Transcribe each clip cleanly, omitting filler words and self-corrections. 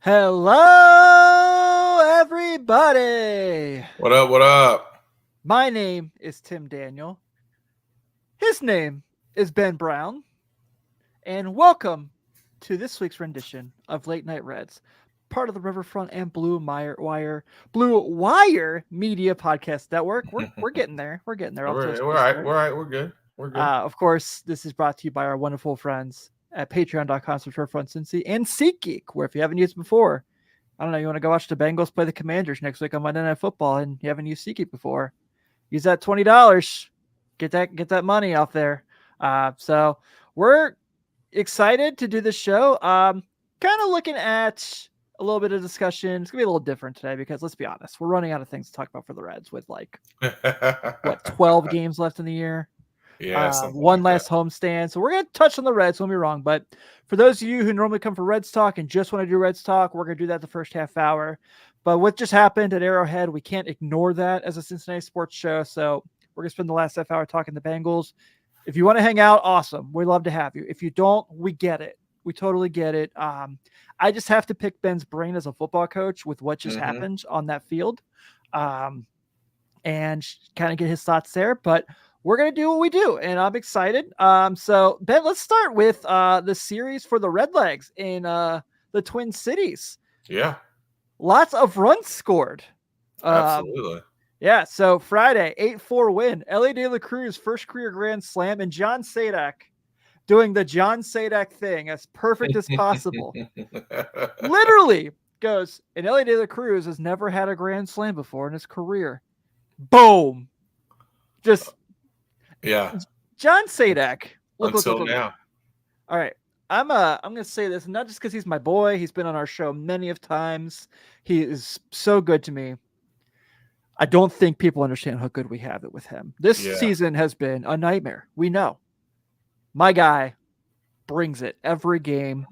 Hello, everybody. What up? What up? My name is Tim Daniel. His name is Ben Brown. And welcome to this week's rendition of Late Night Reds, part of the Riverfront and Blue Wire Media Podcast Network. We're getting there. We're getting there. Off to a We're all slow right. start. We're all right. We're good. We're good. Of course, this is brought to you by our wonderful friends at patreon.com/Riverfront Cincy and SeatGeek, where if you haven't used it before, I don't know, you want to go watch the Bengals play the Commanders next week on Monday Night Football and you haven't used SeatGeek before, use that $20. Get that money off there. So we're excited to do this show. Kind of looking at a little bit of discussion. It's gonna be a little different today because let's be honest, we're running out of things to talk about for the Reds with 12 games left in the year. Yeah, something One like last homestand. So we're going to touch on the Reds. Don't be wrong. But for those of you who normally come for Reds talk and just want to do Reds talk, we're going to do that the first half hour. But what just happened at Arrowhead, we can't ignore that as a Cincinnati sports show. So we're going to spend the last half hour talking the Bengals. If you want to hang out, awesome. We'd love to have you. If you don't, we get it. We totally get it. I just have to pick Ben's brain as a football coach with what just happened on that field, and kind of get his thoughts there. But we're going to do what we do, and I'm excited. So, Ben, let's start with the series for the Redlegs in the Twin Cities. Yeah. Lots of runs scored. Absolutely. Yeah, so Friday, 8-4 win. Ellie De La Cruz, first career grand slam, and John Sadak doing the John Sadak thing as perfect as possible. Literally goes, and Ellie De La Cruz has never had a grand slam before in his career. Boom. Just yeah. John Sadak. Look. Now. All right. I'm gonna say this, not just because he's my boy. He's been on our show many of times. He is so good to me. I don't think people understand how good we have it with him. This season has been a nightmare. We know. My guy brings it every game.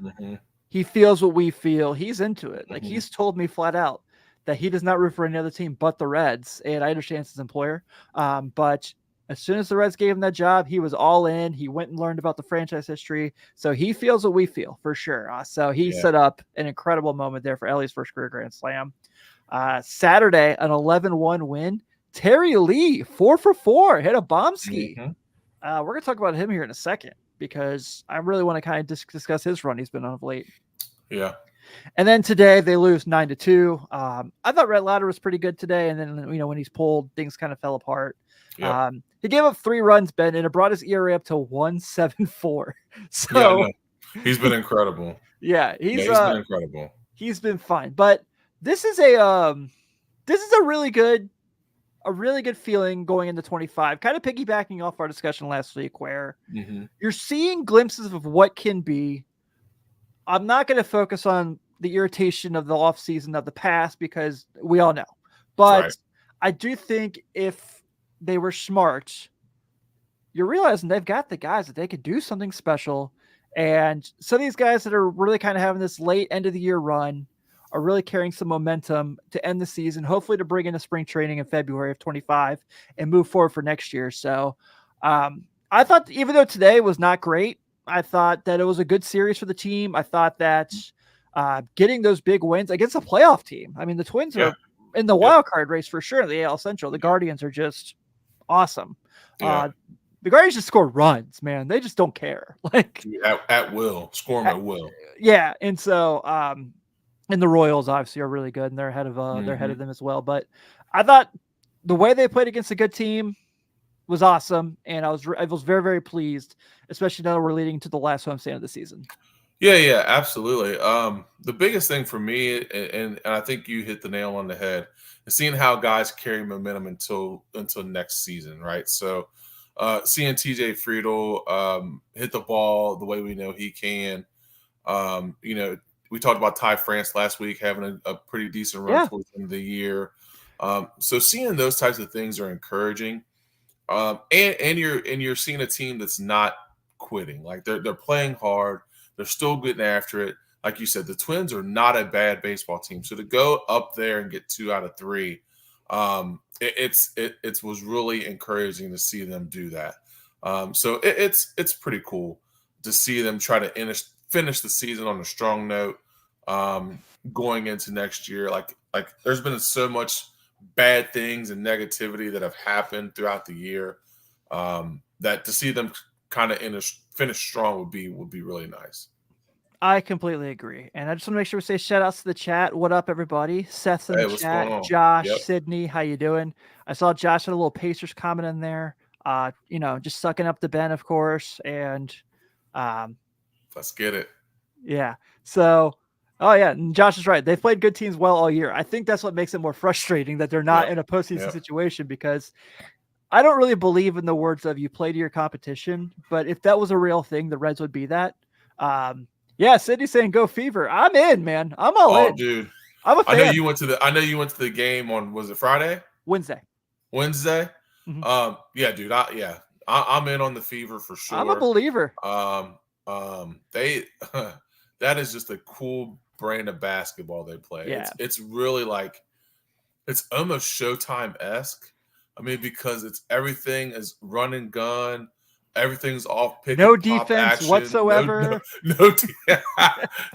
He feels what we feel. He's into it. Like he's told me flat out that he does not root for any other team but the Reds. And I understand it's his employer. But as soon as the Reds gave him that job, he was all in. He went and learned about the franchise history. So he feels what we feel for sure. So he set up an incredible moment there for Ellie's first career grand slam. Saturday, an 11-1 win. Terry Lee, 4 for 4, hit a bomb ski. We're going to talk about him here in a second because I really want to kind of discuss his run he's been on of late. Yeah. And then today they lose 9-2. I thought Red Ladder was pretty good today. And then, when he's pulled, things kind of fell apart. Yep. He gave up 3 runs, Ben, and it brought his ERA up to 1.74. So he's been incredible. He's been incredible. He's been fine. But this is a really good feeling going into 25, kind of piggybacking off our discussion last week where you're seeing glimpses of what can be. I'm not going to focus on the irritation of the offseason of the past because we all know. But I do think if they were smart, you're realizing they've got the guys that they could do something special. And some of these guys that are really kind of having this late end of the year run are really carrying some momentum to end the season, hopefully to bring in a spring training in February of 25 and move forward for next year. So I thought even though today was not great, I thought that it was a good series for the team. I thought that getting those big wins against a playoff team. I mean, the Twins are in the wild card race for sure in the AL Central. The Guardians are just awesome. The Guardians just score runs, man. They just don't care. Like at will, score them at will. Yeah, and so and the Royals obviously are really good, and they're ahead of them as well. But I thought the way they played against a good team was awesome, and I was very, very pleased, especially now that we're leading to the last homestand of the season. Yeah, absolutely. The biggest thing for me, and I think you hit the nail on the head, is seeing how guys carry momentum until next season, right? So seeing TJ Friedl hit the ball the way we know he can. We talked about Ty France last week having a pretty decent run towards the end of the year. So seeing those types of things are encouraging. And you're seeing a team that's not quitting. Like they're playing hard. They're still getting after it. Like you said, the Twins are not a bad baseball team. So to go up there and get 2 out of 3, it was really encouraging to see them do that. So it's pretty cool to see them try to finish the season on a strong note. going into next year. Like there's been so much bad things and negativity that have happened throughout the year, that to see them kind of finish strong would be really nice. I completely agree. And I just want to make sure we say shout outs to the chat. What up, everybody? Seth's in Hey, the what's going chat. on? Josh, Yep. Sydney, how you doing? I saw Josh had a little Pacers comment in there. Just sucking up to Ben, of course. And Let's get it. yeah. So, oh yeah, and Josh is right. They've played good teams well all year. I think that's what makes it more frustrating that they're not in a postseason situation, because I don't really believe in the words of you play to your competition. But if that was a real thing, the Reds would be that. Yeah, Sydney's saying go Fever. I'm in, man. I'm all in. Dude. I'm a fan. I know you went to the game on, was it Friday? Wednesday. Mm-hmm. Yeah, dude. I'm in on the Fever for sure. I'm a believer. They that is just a cool brand of basketball they play. Yeah. It's really like, it's almost Showtime-esque. I mean, because it's everything is run and gun. Everything's off pick. No defense action, whatsoever.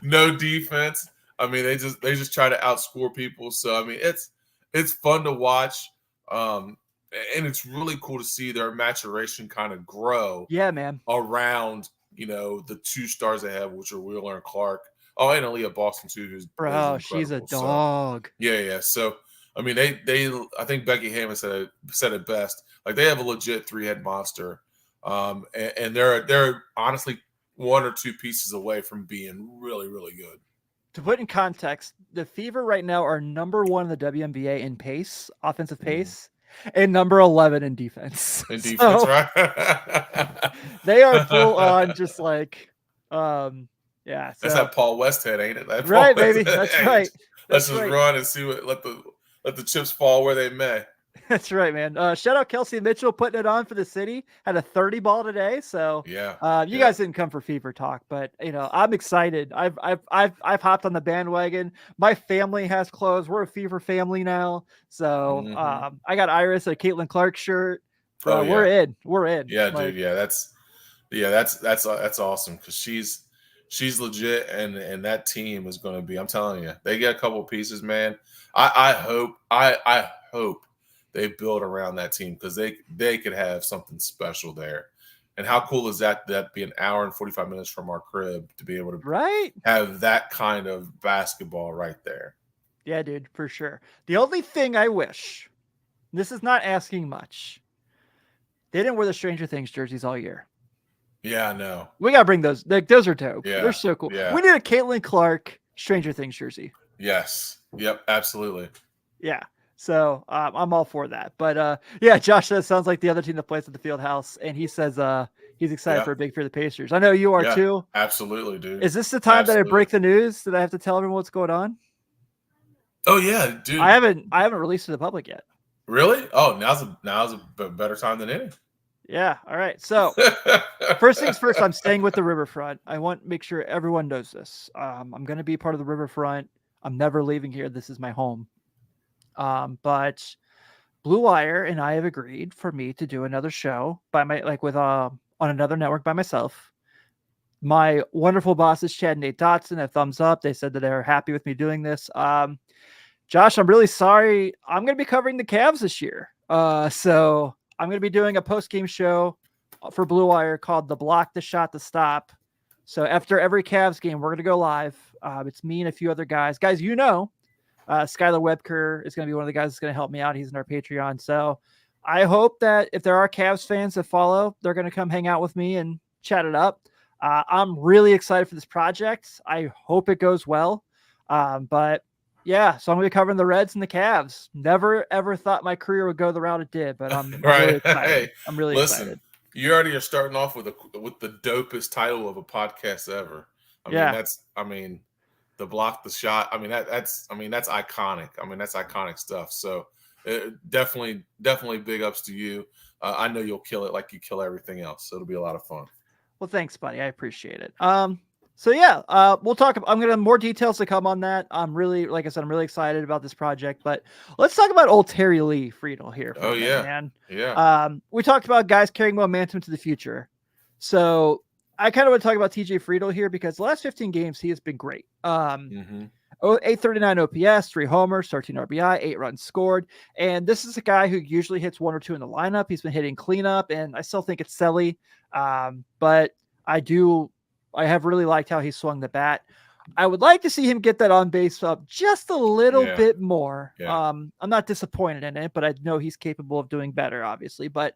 No defense. I mean, they just try to outscore people. So I mean, it's fun to watch. And it's really cool to see their maturation kind of grow. Yeah, man. Around, the 2 stars they have, which are Wheeler and Clark. Oh, and Aaliyah Boston too, who's she's a dog. So, yeah. So I mean, I think Becky Hammond said it best. Like, they have a legit 3-head monster, and they're honestly 1 or 2 pieces away from being really, really good. To put in context, the Fever right now are number 1 in the WNBA in pace, offensive pace, and number 11 in defense. Right? They are full on, just like, yeah. So. That's that Paul Westhead, ain't it? Right, baby. That's right. Let's just run and see let the chips fall where they may. That's right, man. Shout out Kelsey Mitchell putting it on for the city. Had a 30 ball today. So yeah, you guys didn't come for Fever talk, but I'm excited. I've hopped on the bandwagon. My family has clothes. We're a Fever family now. So I got Iris a Caitlin Clark shirt. We're in. Yeah, dude. Yeah, that's awesome, because she's legit, and that team is going to be. I'm telling you, they get a couple pieces, man. I hope they build around that team, because they could have something special there. And how cool is that be an hour and 45 minutes from our crib to be able to have that kind of basketball right there. Yeah, dude, for sure. The only thing I wish, this is not asking much, they didn't wear the Stranger Things jerseys all year. Yeah, I know. We got to bring those. Those are dope. Yeah, they're so cool. Yeah. We need a Caitlin Clark Stranger Things jersey. Yes. Yep, absolutely. Yeah. So I'm all for that. But yeah, Josh says sounds like the other team that plays at the field house, and he says he's excited for a big for the Pacers. I know you are too. Absolutely, dude. Is this the time that I break the news? Did I have to tell everyone what's going on? Oh yeah, dude. I haven't released to the public yet. Really? Oh, now's a better time than any. Yeah. All right. So first things first, I'm staying with the Riverfront. I want to make sure everyone knows this. I'm going to be part of the Riverfront. I'm never leaving here. This is my home. But Blue Wire and I have agreed for me to do another show on another network by myself. My wonderful bosses, Chad and Nate Dotson, have thumbs up. They said that they're happy with me doing this. Josh, I'm really sorry. I'm going to be covering the Cavs this year. So I'm going to be doing a post-game show for Blue Wire called The Block, The Shot, The Stop. So after every Cavs game, we're going to go live. It's me and a few other guys. Guys, Skylar Webker is going to be one of the guys that's going to help me out. He's in our Patreon. So I hope that if there are Cavs fans that follow, they're going to come hang out with me and chat it up. I'm really excited for this project. I hope it goes well. But yeah, so I'm going to be covering the Reds and the Cavs. Never, ever thought my career would go the route it did, but I'm really excited. Hey, I'm really excited. You already are starting off with the dopest title of a podcast ever. I mean, The Block, The Shot. That's iconic. That's iconic stuff. So definitely big ups to you. I know you'll kill it like you kill everything else. So it'll be a lot of fun. Well, thanks, buddy. I appreciate it. So yeah, we'll talk. I'm going to have more details to come on that. I'm really excited about this project, but let's talk about old Terry Lee Friedel here. Oh yeah, man. Yeah. We talked about guys carrying momentum to the future. So I kind of want to talk about TJ Friedel here because the last 15 games he has been great. Mm-hmm. 839 OPS, 3 homers, 13 RBI, 8 runs scored. And this is a guy who usually hits 1 or 2 in the lineup. He's been hitting cleanup, and I still think it's silly. But I have really liked how he swung the bat. I would like to see him get that on base up just a little bit more. Yeah. I'm not disappointed in it, but I know he's capable of doing better, obviously. But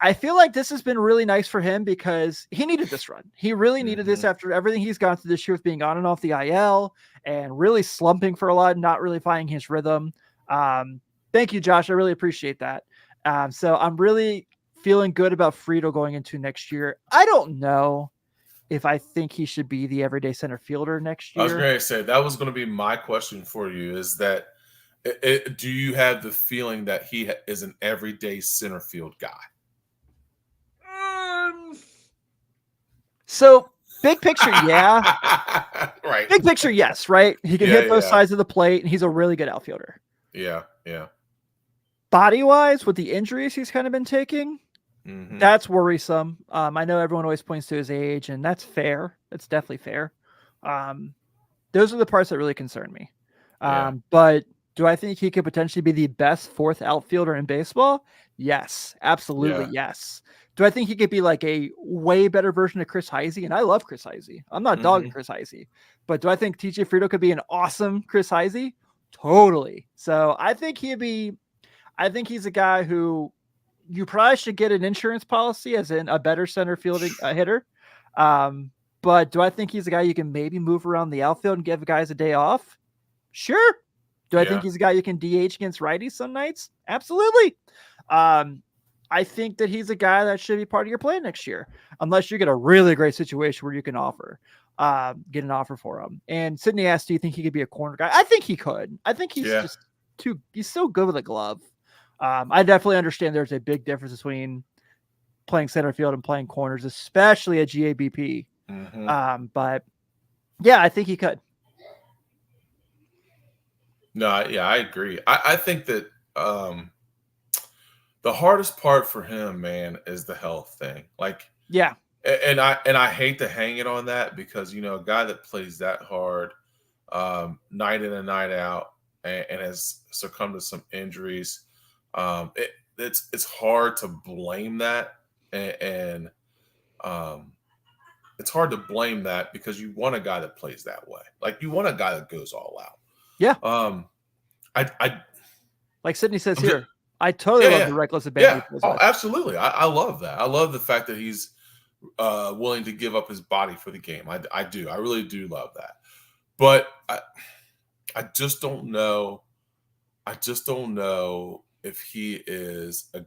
I feel like this has been really nice for him because he needed this run. He really needed this after everything he's gone through this year with being on and off the IL and really slumping for a lot, not really finding his rhythm. Thank you, Josh. I really appreciate that. So I'm really feeling good about Friedel going into next year. I don't know if I think he should be the everyday center fielder next year. I was going to say that was going to be my question for you is that do you have the feeling that he is an everyday center field guy? So big picture, yeah. Right. Big picture, yes, right? He can hit both sides of the plate, and he's a really good outfielder. Yeah. Body-wise, with the injuries he's kind of been taking, that's worrisome. I know everyone always points to his age, and that's fair. That's definitely fair. Those are the parts that really concern me. But do I think he could potentially be the best fourth outfielder in baseball? Yes, absolutely, yes. Do I think he could be like a way better version of Chris Heisey? And I love Chris Heisey. I'm not dogging Chris Heisey. But do I think TJ Friedel could be an awesome Chris Heisey? Totally. So I think he's a guy who you probably should get an insurance policy as in a better center fielding hitter. But do I think he's a guy you can maybe move around the outfield and give guys a day off? Sure. Do I think he's a guy you can DH against righties some nights? Absolutely. I think that he's a guy that should be part of your plan next year, unless you get a really great situation where you can get an offer for him. And Sydney asked, do you think he could be a corner guy? I think he could. I think he's he's so good with a glove. I definitely understand there's a big difference between playing center field and playing corners, especially at GABP. But yeah, I think he could. No, I agree. I think that the hardest part for him, man, is the health thing. And I hate to hang it on that because a guy that plays that hard night in and night out and has succumbed to some injuries, it's hard to blame that and it's hard to blame that because you want a guy that plays that way. Like you want a guy that goes all out. Yeah. I like Sydney says here. I totally love the reckless abandon. Yeah. Oh, absolutely. I love that. I love the fact that he's willing to give up his body for the game. I do. I really do love that. But I just don't know. I just don't know if he is a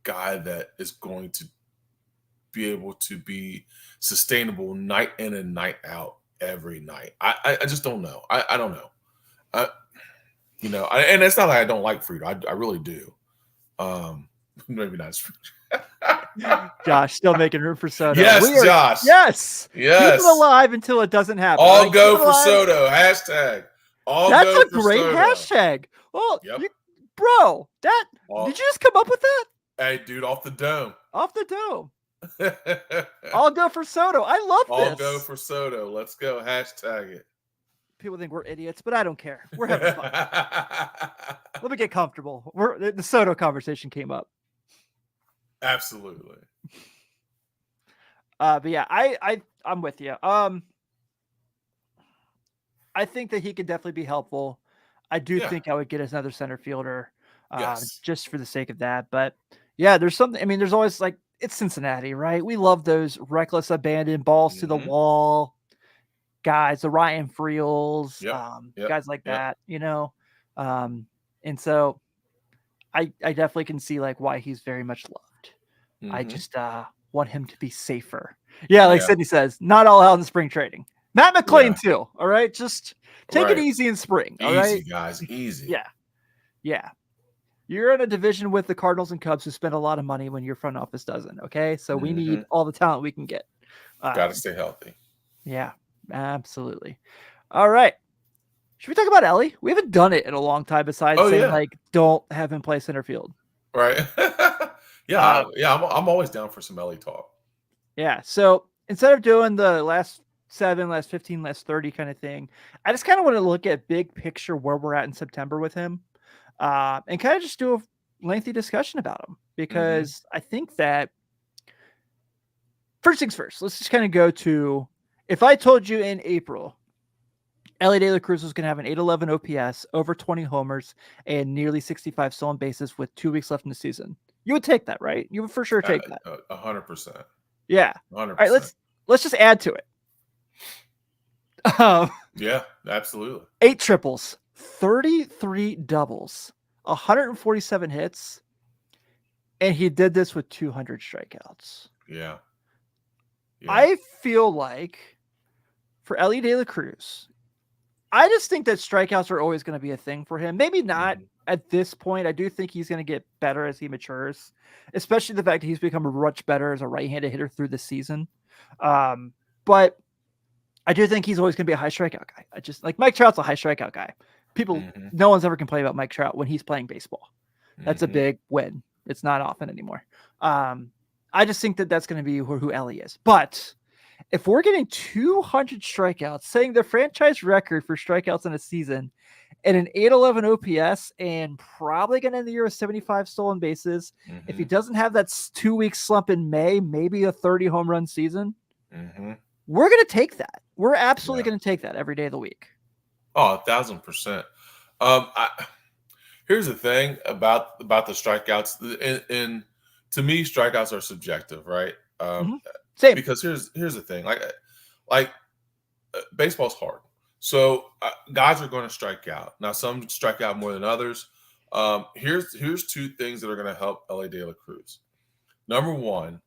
guy that is going to be able to be sustainable night in and night out every night. I just don't know. I don't know. And it's not like I don't like Friedel. I really do. Maybe not. Josh, still making room for Soto. Yes, Josh. Yes. Keep it alive until it doesn't happen. All go for Soto. Hashtag. That's a great hashtag. Well, bro, did you just come up with that? Hey, dude, off the dome. Off the dome. I'll go for Soto. I love this. I'll go for Soto. Let's go. Hashtag it. People think we're idiots, but I don't care. We're having fun. Let me get comfortable. The Soto conversation came up. Absolutely. But yeah, I'm with you. I think that he could definitely be helpful. I do think I would get another center fielder just for the sake of that. But yeah, there's something. I mean, there's always it's Cincinnati, right? We love those reckless abandoned balls to the wall guys, the Ryan Friels, guys like that, and so I definitely can see why he's very much loved. I just want him to be safer. Yeah, like Sydney says, not all out in spring trading. Matt McClain too. All right, just take it easy in spring. All right, easy guys, easy. Yeah. You're in a division with the Cardinals and Cubs who spend a lot of money when your front office doesn't. Okay, so we need all the talent we can get. Got to stay healthy. Yeah. Absolutely. All right. Should we talk about Ellie? We haven't done it in a long time besides saying don't have him play center field. Right. I'm always down for some Ellie talk. Yeah. So instead of doing the last 7, last 15, last 30 kind of thing, I just kind of want to look at big picture where we're at in September with him, and kind of just do a lengthy discussion about him Mm-hmm. because I think that first things first, let's just kind of go to if I told you in April Ellie De La Cruz was going to have an 811 OPS, over 20 homers, and nearly 65 stolen bases with 2 weeks left in the season. You would take that, right? You would for sure take that. 100%. Yeah. All right, 100%. let's just add to it. Um, Yeah, absolutely. 8 triples, 33 doubles, 147 hits, and he did this with 200 strikeouts. Yeah. Yeah. I feel like for Ellie De La Cruz, I just think that strikeouts are always going to be a thing for him. Maybe not at this point. I do think he's going to get better as he matures, especially the fact that he's become much better as a right-handed hitter through the season. But I do think he's always going to be a high strikeout guy. I just like Mike Trout's a high strikeout guy. People, no one's ever complained about Mike Trout when he's playing baseball. That's a big win. It's not often anymore. I just think that that's going to be who Ellie is. But if we're getting 200 strikeouts, setting the franchise record for strikeouts in a season, and an 811 OPS, and probably going to end the year with 75 stolen bases, if he doesn't have that 2-week slump in May, maybe a 30 home run season, we're going to take that. We're absolutely going to take that every day of the week. Oh, 1,000%. Here's the thing about the strikeouts. And to me, strikeouts are subjective, right? Same. Because here's the thing, like baseball's hard, so guys are going to strike out. Now, some strike out more than others. Here's 2 things that are going to help LA De La Cruz. Number 1,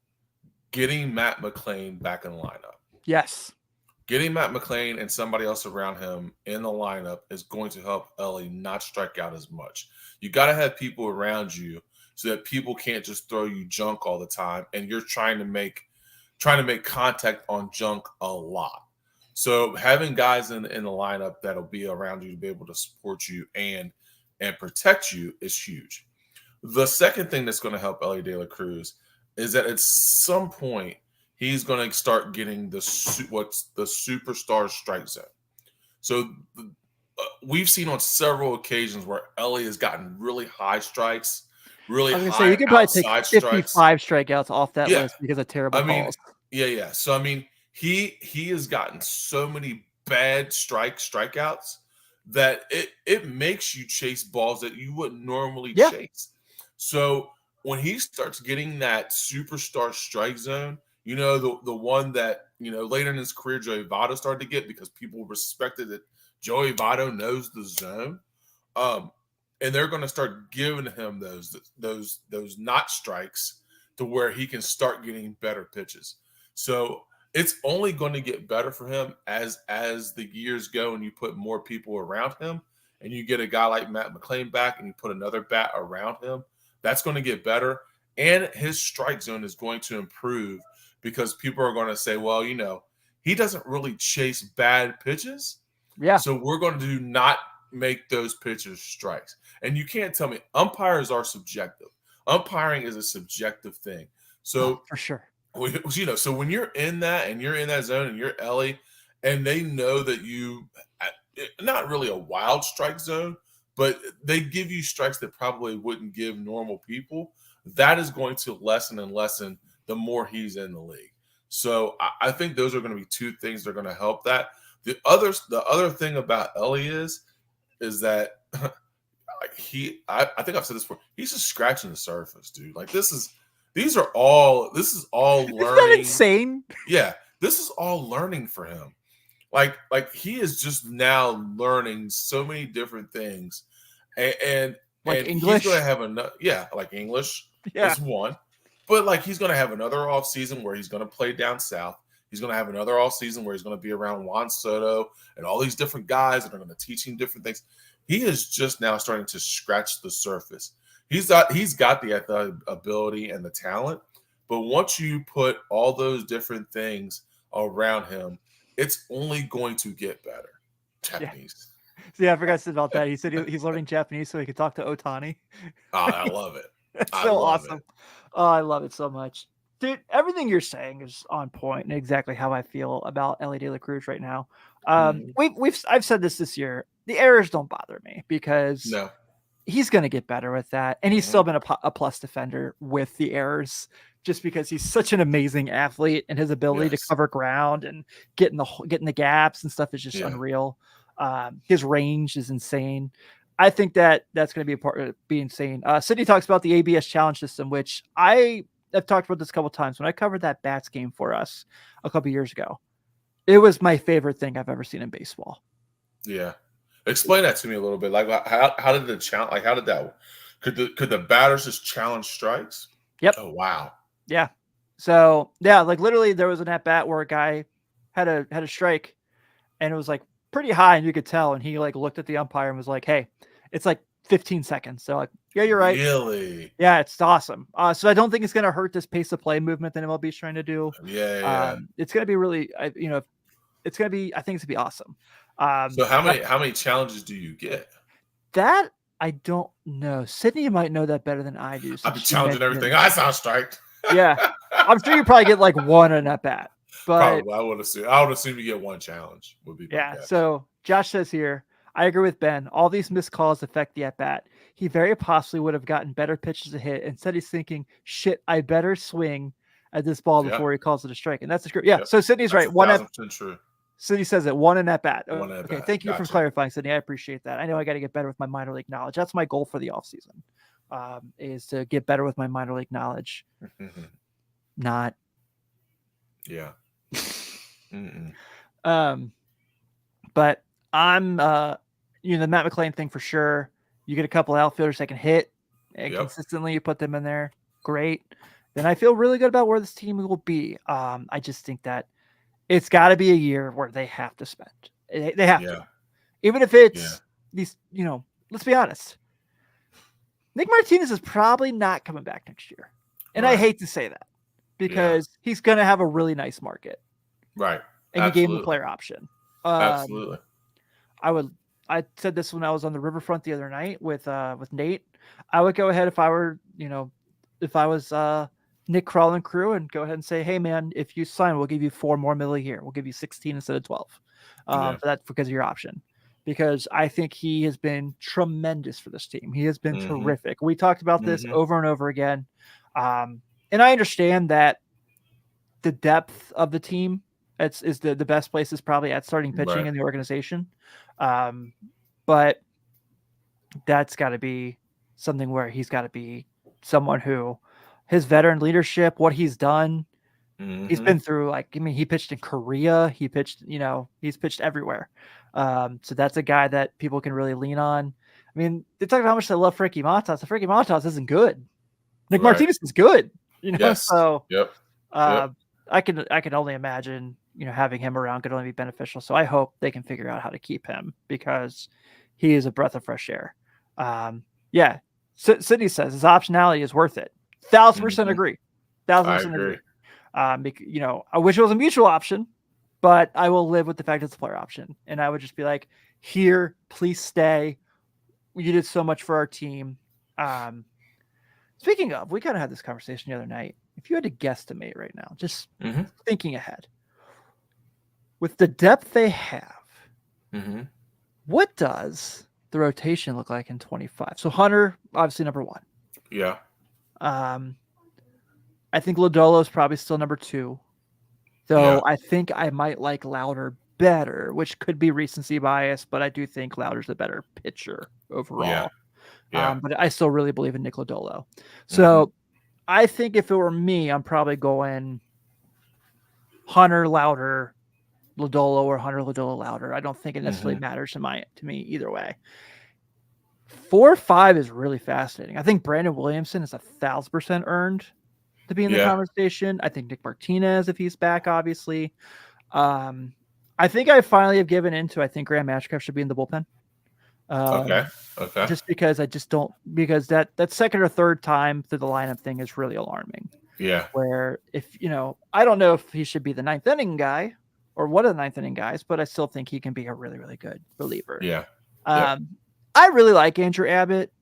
getting Matt McLain back in the lineup. Yes. Getting Matt McLain and somebody else around him in the lineup is going to help Ellie not strike out as much. You got to have people around you so that people can't just throw you junk all the time, and you're trying to make contact on junk a lot. So having guys in the lineup that'll be around you to be able to support you and protect you is huge. The second thing that's going to help Ellie De La Cruz is that at some point he's going to start getting what's the superstar strike zone. So we've seen on several occasions where Ellie has gotten really high strikes, really high you could probably take 55 strikeouts off that list because of terrible calls. Yeah. So I mean, he has gotten so many bad strikeouts that it makes you chase balls that you wouldn't normally chase. So when he starts getting that superstar strike zone, the one that later in his career Joey Votto started to get, because people respected that Joey Votto knows the zone. And they're going to start giving him those not strikes to where he can start getting better pitches. So it's only going to get better for him as the years go, and you put more people around him, and you get a guy like Matt McLain back, and you put another bat around him. That's going to get better, and his strike zone is going to improve because people are going to say, well, he doesn't really chase bad pitches. Yeah. So we're going to do not make those pitches strikes. And you can't tell me, umpires are subjective. Umpiring is a subjective thing. So for sure. So when you're in that and you're in that zone and you're Ellie, and they know that you, not really a wild strike zone, but they give you strikes that probably wouldn't give normal people, that is going to lessen and lessen the more he's in the league. So I think those are going to be 2 things that are going to help that. The other thing about Ellie is that I think I've said this before. He's just scratching the surface, dude. Like this is all learning. Isn't that insane? Yeah, this is all learning for him. Like he is just now learning so many different things, and English. He's going to have like English is one, but he's going to have another off season where he's going to play down south. He's going to have another off season where he's going to be around Juan Soto and all these different guys that are going to teach him different things. He is just now starting to scratch the surface. He's got the athletic ability and the talent, but once you put all those different things around him, it's only going to get better. Japanese. Yeah, I forgot about that. He said he's learning Japanese so he could talk to Ohtani. I love it. It's so awesome. Oh, I love it so much. Dude, everything you're saying is on point and exactly how I feel about Ellie De La Cruz right now. Mhm. I've said this year. The errors don't bother me because No. he's going to get better with that, and he's Mhm. still been a plus defender with the errors, just because he's such an amazing athlete and his ability to Yes. cover ground and getting the gaps and stuff is just Yeah. unreal. His range is insane. I think that's going to be a part of being insane. Cindy talks about the ABS challenge system, which I've talked about this a couple times when I covered that bats game for us a couple years ago. It was my favorite thing I've ever seen in baseball. Yeah. Explain that to me a little bit. Like, how did the challenge? Like, how did that? Could the batters just challenge strikes? Yep. Oh wow. Yeah. So yeah, like literally there was an at bat where a guy had a strike and it was like pretty high and you could tell. And he like looked at the umpire and was like, "Hey, it's like 15 seconds." So like, yeah, you're right. Really? Yeah, it's awesome. So I don't think it's going to hurt this pace of play movement that MLB is trying to do. Yeah. Yeah. It's going to be really, it's going to be, I think it's going to be awesome. So But how many challenges do you get? that I don't know. Sydney might know that better than I do I've been since she challenging mentioned everything. it. I sound striked. Yeah. I'm sure you probably get like one in at bat, but Probably. I would assume you get one challenge. Would be my yeah. guess. So Josh says here, I agree with Ben. All these missed calls affect the at bat. He very possibly would have gotten better pitches to hit. Instead, he's thinking, "Shit, I better swing at this ball Yeah. before he calls it a strike." And that's the script. Yeah. Yep. So Sydney's That's right. One at 1,000% true. Sydney says it. One in at bat. One at Okay. bat. Thank you for Gotcha. clarifying, Sydney. I appreciate that. I know I got to get better with my minor league knowledge. That's my goal for the offseason, is to get better with my minor league knowledge. Not. Yeah. Mm-mm. But I'm the Matt McClain thing for sure. You get a couple outfielders that can hit and consistently you put them in there. Great. Then I feel really good about where this team will be. I just think that it's got to be a year where they have to spend. They have to. Even if it's these, let's be honest. Nick Martinez is probably not coming back next year. And I hate to say that because he's going to have a really nice market. Right. And you gave him a player option. Absolutely. I said this when I was on the riverfront the other night with Nate. I would go ahead if I were, if I was Nick Kroll and crew and go ahead and say, "Hey man, if you sign, we'll give you $4 more million a year. We'll give you 16 instead of 12. For that because of your option." Because I think he has been tremendous for this team. He has been terrific. We talked about this over and over again. And I understand that the depth of the team is the best place is probably at starting pitching in the organization. But that's got to be something where he's got to be someone who his veteran leadership, what he's done, he's been through, he pitched in Korea. He pitched, he's pitched everywhere. So that's a guy that people can really lean on. I mean, they talk about how much they love Frankie Montas. Frankie Montas isn't good. Nick Martinez is good, so I can only imagine, having him around could only be beneficial. So I hope they can figure out how to keep him because he is a breath of fresh air. Sydney says his optionality is worth it. 1,000% agree. 1,000% agree. I wish it was a mutual option, but I will live with the fact it's a player option. And I would just be like, here, please stay. You did so much for our team. Speaking of, we kind of had this conversation the other night. If you had to guesstimate right now, just thinking ahead, with the depth they have, what does the rotation look like in 25? So Hunter, obviously number one. Yeah. I think Lodolo is probably still number two, though I think I might like Louder better, which could be recency bias, but I do think Louder's the better pitcher overall. But I still really believe in Nick Lodolo. So I think if it were me, I'm probably going Hunter, Louder, Lodolo, or Hunter, Lodolo, Louder. I don't think it necessarily matters to me either way. 4 or 5 is really fascinating. I think Brandon Williamson is 1,000% earned to be in the conversation. I think Nick Martinez, if he's back, obviously. I think I finally have given into. I think Graham Ashcraft should be in the bullpen. Okay. Just because because that second or third time through the lineup thing is really alarming. Yeah. Where if I don't know if he should be the ninth inning guy or one of the ninth inning guys, but I still think he can be a really, really good reliever. Yeah. I really like Andrew Abbott,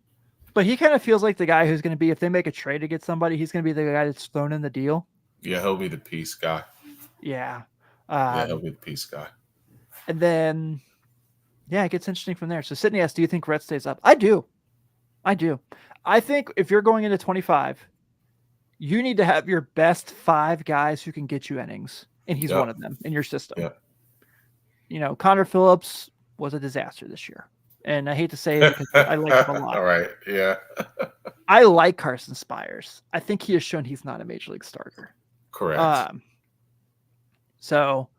but he kind of feels like the guy who's going to be, if they make a trade to get somebody, he's going to be the guy that's thrown in the deal. Yeah, he'll be the peace guy. Yeah. Yeah, he'll be the peace guy. And then, yeah, it gets interesting from there. So Sydney asks, do you think Rhett stays up? I do. I think if you're going into 25, you need to have your best 5 guys who can get you innings, and he's one of them in your system. Yep. You know, Connor Phillips was a disaster this year, and I hate to say it because I like him a lot. All right, yeah. I like Carson Spires. I think he has shown he's not a major league starter. Correct. So,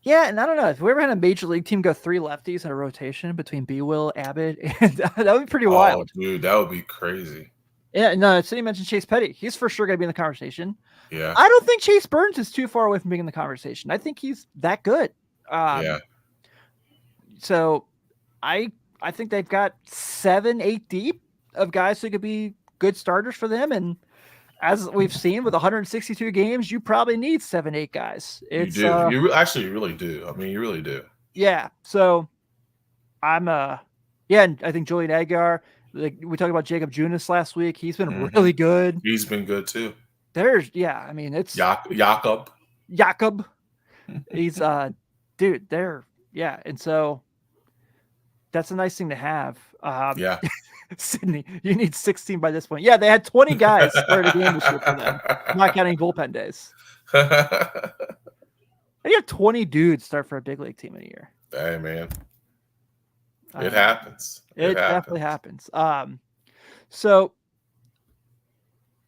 yeah, and I don't know if we ever had a major league team go 3 lefties in a rotation between B. Will, Abbott, and that would be pretty wild. Dude, that would be crazy. Yeah, no, City mentioned Chase Petty. He's for sure going to be in the conversation. Yeah. I don't think Chase Burns is too far away from being in the conversation. I think he's that good. Yeah. So I think they've got 7, 8 deep of guys who could be good starters for them. And as we've seen with 162 games, you probably need 7, 8 guys. You do. You really do. I mean, you really do. Yeah. So I'm and I think Julian Aguilar. Like we talked about Jacob Junis last week. He's been really good. He's been good too. I mean, it's Jakob. He's dude, and so that's a nice thing to have. Yeah. Sydney, you need 16 by this point. Yeah, they had 20 guys start a game this year for them, not counting bullpen days. They have 20 dudes start for a big league team in a year. Hey man. It happens. It definitely happens. So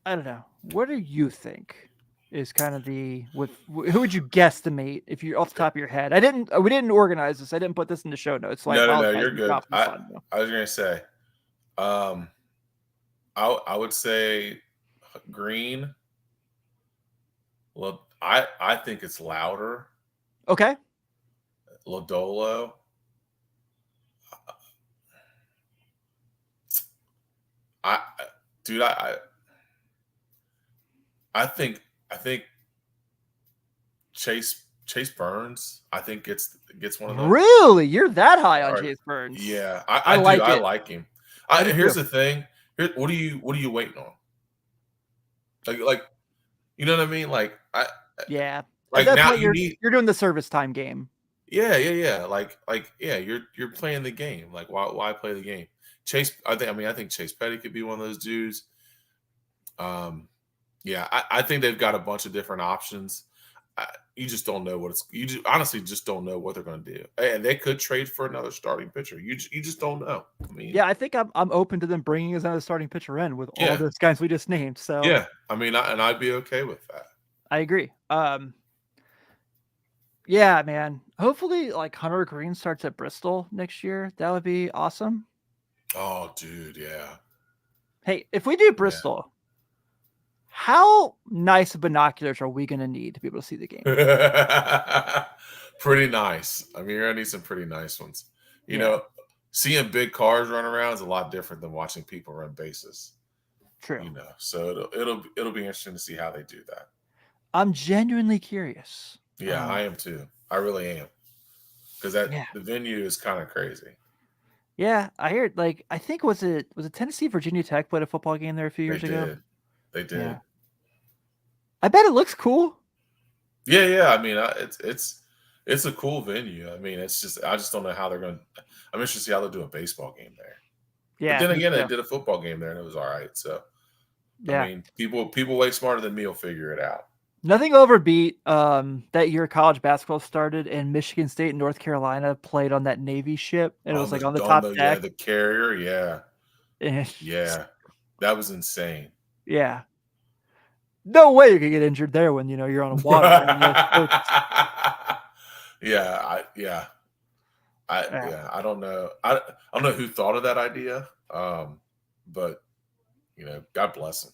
I don't know. What do you think is kind of who would you guesstimate if you're off the top of your head? We didn't organize this. I didn't put this in the show notes. So no, you're good. I was gonna say, I would say Green. Well, I think it's Louder. Okay. Lodolo. I think Chase Burns. I think gets one of those. Really, you're that high on Chase Burns? Yeah, I like him. Here's the thing. What are you waiting on? Like, you know what I mean? Like yeah. Like at that now point, you're doing the service time game. Yeah. Like you're playing the game. Like why play the game? Chase, I think Chase Petty could be one of those dudes. Yeah, I think they've got a bunch of different options. You just don't know honestly just don't know what they're going to do. And they could trade for another starting pitcher. You just don't know. I mean, yeah, I think I'm open to them bringing another starting pitcher in with all those guys we just named. So yeah, I mean, I'd be okay with that. I agree. Yeah, man. Hopefully, like Hunter Green starts at Bristol next year. That would be awesome. Oh, dude, yeah. Hey, if we do Bristol, how nice of binoculars are we going to need to be able to see the game? Pretty nice. I mean, you're going to need some pretty nice ones. You know, seeing big cars run around is a lot different than watching people run bases. True. You know, so it'll be interesting to see how they do that. I'm genuinely curious. Yeah, I am too. I really am. Because the venue is kind of crazy. Yeah, I heard. Like, I think was it Tennessee, Virginia Tech played a football game there a few years ago. They did. Yeah. I bet it looks cool. Yeah. I mean, it's a cool venue. I mean, it's just I just don't know how they're going to. I'm interested to see how they'll do a baseball game there. Yeah. But then again, they did a football game there and it was all right. So, I mean, people way smarter than me will figure it out. Nothing overbeat that year college basketball started and Michigan State and North Carolina played on that Navy ship. And it was like on the top deck. Yeah, the carrier. Yeah. Yeah. That was insane. Yeah. No way you could get injured there when, you're on a water. I don't know. I don't know who thought of that idea. But God bless them.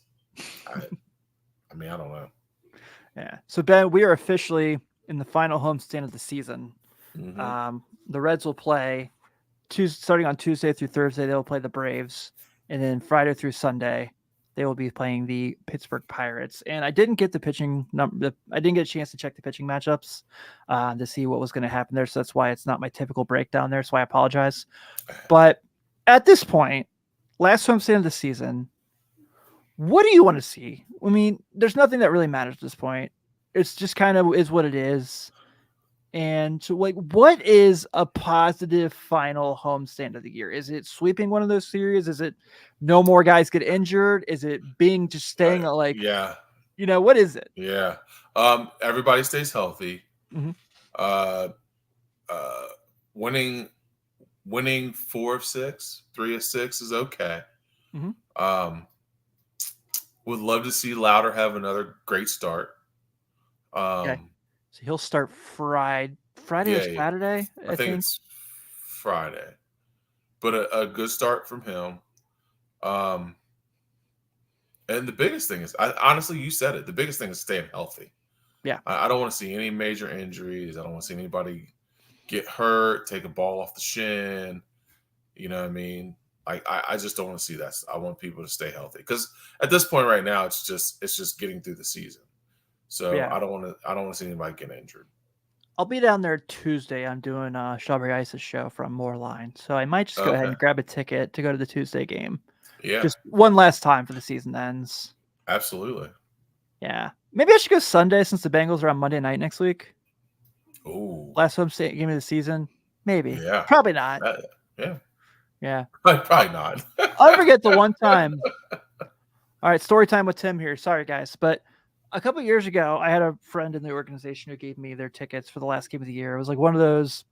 I mean, I don't know. Yeah. So Ben, we are officially in the final homestand of the season. Mm-hmm. The Reds will play starting on Tuesday through Thursday. They will play the Braves, and then Friday through Sunday they will be playing the Pittsburgh Pirates. And I didn't get the pitching number. I didn't get a chance to check the pitching matchups to see what was going to happen there. So that's why it's not my typical breakdown there. So I apologize. But at this point, last homestand of the season, What do you want to see? I mean, there's nothing that really matters at this point. It's just kind of is what it is. And so, like, what is a positive final homestand of the year? Is it sweeping one of those series? Is it no more guys get injured? Is it being just staying Yeah. What is it? Yeah. Everybody stays healthy. Mm-hmm. Uh, winning 4 of 6, 3 of 6 is okay. Mm-hmm. Would love to see Louder have another great start. Okay. So he'll start Friday or Saturday, I think it's Friday. But a good start from him. And the biggest thing is, honestly, you said it. The biggest thing is staying healthy. Yeah. I don't want to see any major injuries. I don't want to see anybody get hurt, take a ball off the shin. You know what I mean? I just don't want to see that. I want people to stay healthy because at this point right now, it's just getting through the season. So Yeah. I don't want to see anybody get injured. I'll be down there Tuesday. I'm doing Strawberry Ice's show from Moorline, so I might just go ahead and grab a ticket to go to the Tuesday game. Yeah, just one last time for the season ends. Absolutely. Yeah, maybe I should go SunDey since the Bengals are on Monday night next week. Oh, last home game of the season. Maybe. Yeah, probably not. Yeah, probably not. I'll forget the one time. All right, story time with Tim here. Sorry, guys, but a couple years ago, I had a friend in the organization who gave me their tickets for the last game of the year. It was like one of those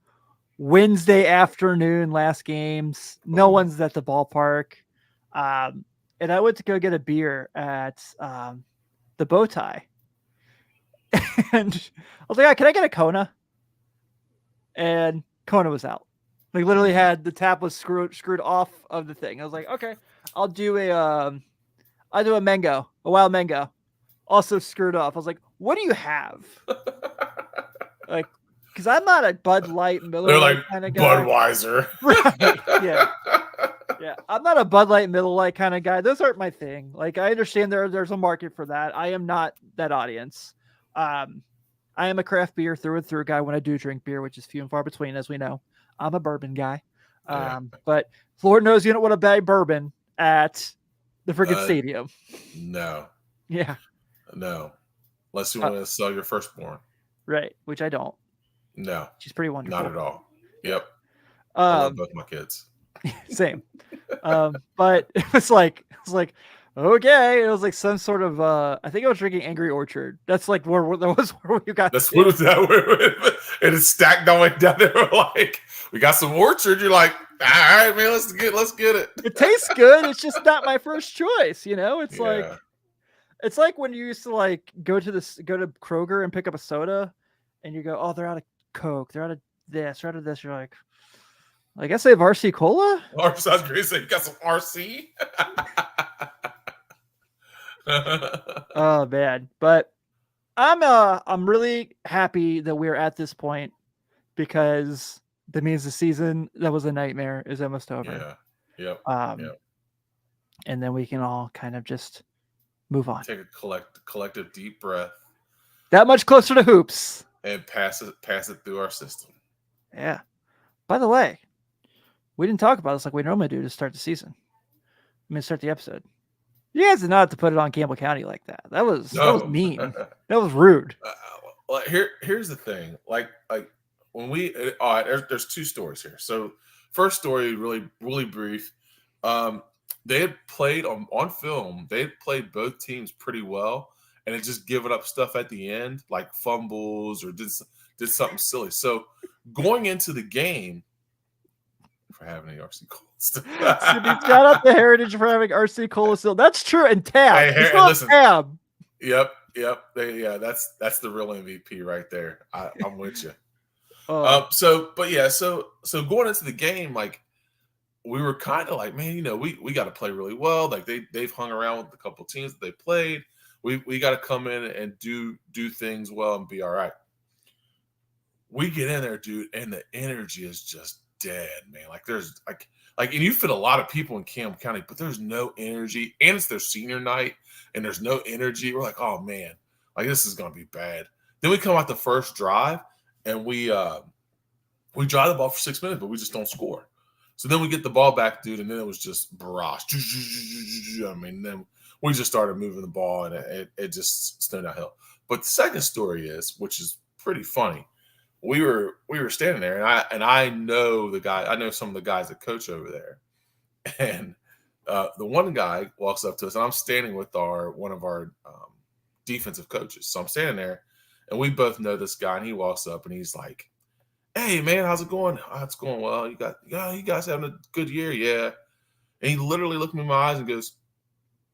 Wednesday afternoon last games. No one's at the ballpark. And I went to go get a beer at the Bow Tie. And I was like, can I get a Kona? And Kona was out. Like literally had the tap was screwed off of the thing. I was like, okay, I'll do a mango, a wild mango. Also screwed off. I was like, what do you have? Like, because I'm not a Bud Light, Miller Lite kind of guy. Budweiser. Right. Yeah. Yeah. I'm not a Bud Light, Miller Lite kind of guy. Those aren't my thing. Like, I understand there's a market for that. I am not that audience. I am a craft beer through and through guy when I do drink beer, which is few and far between, as we know. I'm a bourbon guy. But Lord knows you don't want to buy bourbon at the freaking stadium. No. Yeah. No. Unless you want to sell your firstborn. Right. Which I don't. No. She's pretty wonderful. Not at all. Yep. I love both my kids. Same. But it was like, okay. It was like some sort of, I think I was drinking Angry Orchard. That's like where you got. That's what was that? And it's stacked all the way down there. Like, we got some Orchard. You're like, all right, man, let's get it. It tastes good. It's just not my first choice. It's like when you used to like go to Kroger and pick up a soda and you go, oh, they're out of Coke. They're out of this, they're out of this. You're like, I guess they have RC Cola. I was going to say, you got some RC? Oh, man. But I'm really happy that we're at this point because that means the season that was a nightmare is almost over. Yeah. Yep. And then we can all kind of just move on. Take a collective deep breath. That much closer to hoops. And pass it through our system. Yeah. By the way, we didn't talk about this like we normally do to start the season. Start the episode. You guys did not have to put it on Campbell County like that. That was mean. That was rude. Here's the thing. Like when we there's two stories here. So first story, really, really brief. They had played on film. They had played both teams pretty well, and it just given up stuff at the end, like fumbles or did something silly. So going into the game, for having an RC Cola still. Shout out to Heritage for having RC Cola still. That's true. And Tab. Hey, listen, Tab. Yep. That's the real MVP right there. I'm with you. So going into the game, like we were kind of like, man, we got to play really well. Like they've hung around with a couple teams that they played. We got to come in and do things well and be all right. We get in there, dude, and the energy is just dead, man. Like there's like, and you fit a lot of people in Campbell County, but there's no energy, and it's their senior night, and there's no energy. We're like, oh man, like this is gonna be bad. Then we come out the first drive, and we drive the ball for 6 minutes, but we just don't score. So then we get the ball back, dude, and then it was just barrage. I mean, then we just started moving the ball, and it just snowed downhill. But the second story is, which is pretty funny. We were standing there, and I know the guy. I know some of the guys that coach over there, and the one guy walks up to us, and I'm standing with one of our defensive coaches. So I'm standing there, and we both know this guy, and he walks up, and he's like, "Hey, man, how's it going? Oh, it's going well. You guys having a good year, yeah." And he literally looked me in my eyes and goes,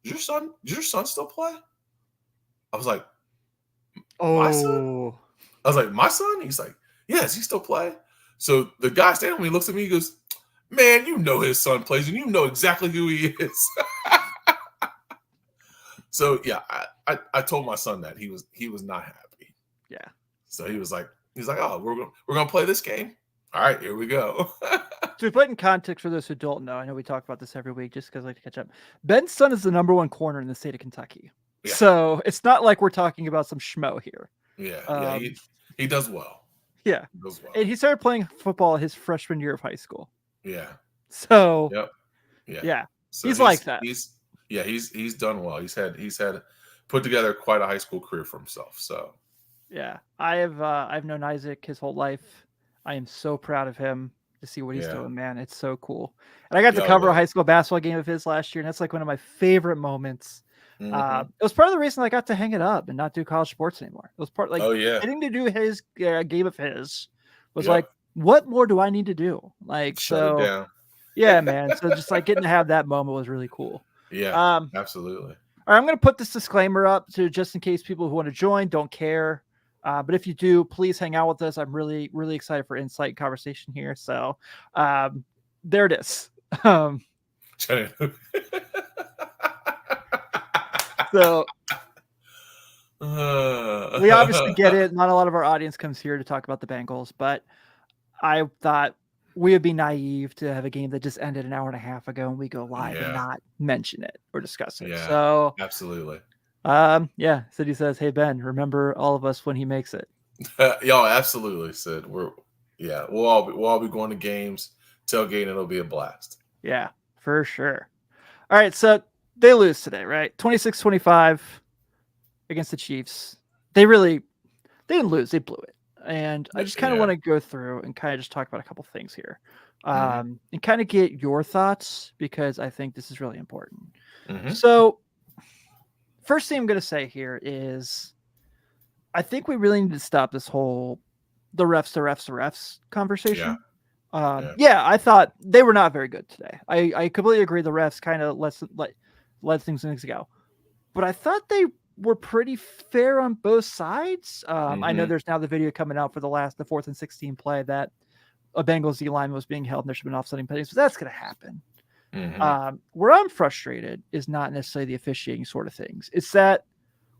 Does your son still play?" I was like, "My son?" I was like, "My son?" He's like, "Yeah, does he still play?" So the guy standing with me looks at me, he goes, "Man, you know his son plays, and you know exactly who he is." So yeah, I told my son that he was not happy. Yeah. So he's like, "Oh, we're gonna play this game. All right, here we go." To put in context for those who don't know, I know we talk about this every week just because I like to catch up. Ben's son is the #1 corner in the state of Kentucky. Yeah. So it's not like we're talking about some schmo here. Yeah, he does well. Yeah. He does well. And he started playing football his freshman year of high school. Yeah. So Yep. Yeah. So he's like that. He's done well. He's had put together quite a high school career for himself. So yeah. I've known Isaac his whole life. I am so proud of him to see what he's doing, man. It's so cool. And I got to cover a high school basketball game of his last year, and that's like one of my favorite moments. It was part of the reason I got to hang it up and not do college sports anymore. It was part getting to do his game of his was like, what more do I need to do? Like, shut it down. Yeah, man. So just like getting to have that moment was really cool. Yeah, absolutely. All right, I'm going to put this disclaimer up to just in case people who want to join don't care. But if you do, please hang out with us. I'm really, really excited for insight and conversation here. So there it is. So we obviously get it. Not a lot of our audience comes here to talk about the Bengals, but I thought we would be naive to have a game that just ended an hour and a half ago and we go live and not mention it or discuss it. Yeah, so absolutely. Cindy says, "Hey Ben, remember all of us when he makes it." Y'all, absolutely, Sid. We'll all be going to games, tailgating. It'll be a blast. Yeah, for sure. All right, so they lose today, right? 26-25 against the Chiefs. They didn't lose. They blew it. And I just kind of want to go through and kind of just talk about a couple things here, and kind of get your thoughts because I think this is really important. So first thing I'm going to say here is I think we really need to stop this whole the refs conversation. I thought they were not very good today. I completely agree. The refs kind of let things go, but I thought they were pretty fair on both sides. I know there's now the video coming out for the 4th and 16 play that a Bengals D lineman was being held and there should have been offsetting penalties, but that's going to happen. Where I'm frustrated is not necessarily the officiating sort of things. It's that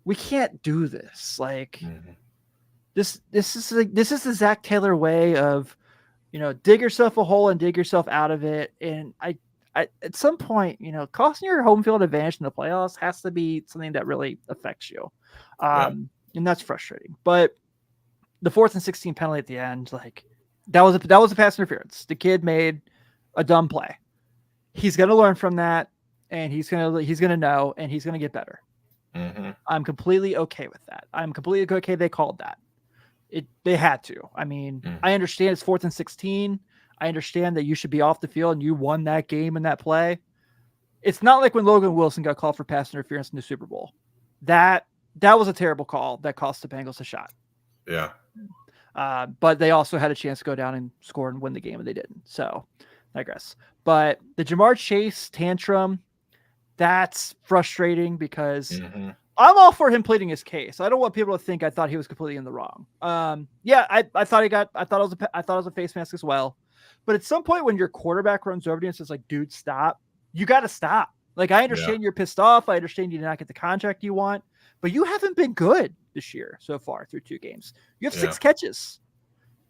we can't do this. Like this is the Zach Taylor way of, dig yourself a hole and dig yourself out of it. And I at some point, costing your home field advantage in the playoffs has to be something that really affects you. And that's frustrating. But the 4th and 16 penalty at the end, like that was a pass interference. The kid made a dumb play. He's going to learn from that, and he's going to know, and he's going to get better. I'm completely okay with that. I'm completely okay they called that. They had to. I mean, I understand it's 4th and 16. I understand that you should be off the field and you won that game in that play. It's not like when Logan Wilson got called for pass interference in the Super Bowl. That was a terrible call that cost the Bengals a shot. Yeah. But they also had a chance to go down and score and win the game, and they didn't. So I digress. But the Jamar Chase tantrum, that's frustrating because I'm all for him pleading his case. I don't want people to think I thought he was completely in the wrong. I thought it was a face mask as well. But at some point when your quarterback runs over you and says like, "Dude, stop," you got to stop. Like, I understand you're pissed off. I understand you did not get the contract you want, but you haven't been good this year so far through 2 games. You have 6 catches.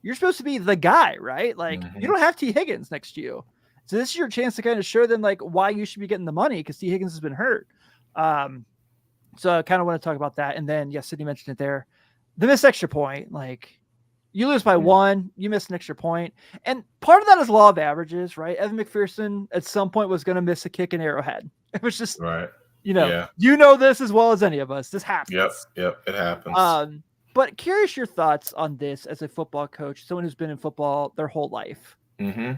You're supposed to be the guy, right? Like, you don't have T. Higgins next to you. So this is your chance to kind of show them like why you should be getting the money because T. Higgins has been hurt. So I kind of want to talk about that. And then, Sydney mentioned it there. The missed extra point, like you lose by 1, you miss an extra point. And part of that is law of averages, right? Evan McPherson at some point was going to miss a kick in Arrowhead. It was just, Yeah. You know this as well as any of us. This Yep. happens. Yep. It happens. But curious your thoughts on this as a football coach, someone who's been in football their whole life, Mm-hmm.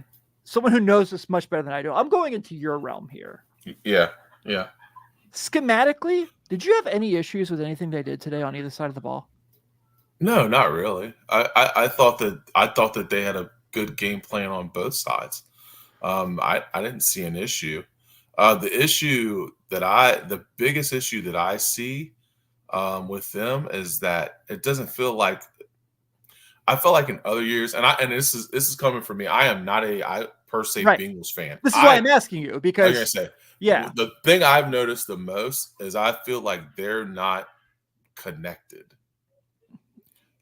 someone who knows this much better than I do. I'm going into your realm here. Yeah. Yeah. Schematically, did you have any issues with anything they did today on either side of the ball? No, not really. I thought that they had a good game plan on both sides. I didn't see an issue. The biggest issue that I see with them is that it doesn't feel like I felt like in other years, and this is coming from me. I am not a per se Right. Bengals fan. This is why I'm asking you I'm because gonna say yeah, the thing I've noticed the most is I feel like they're not connected.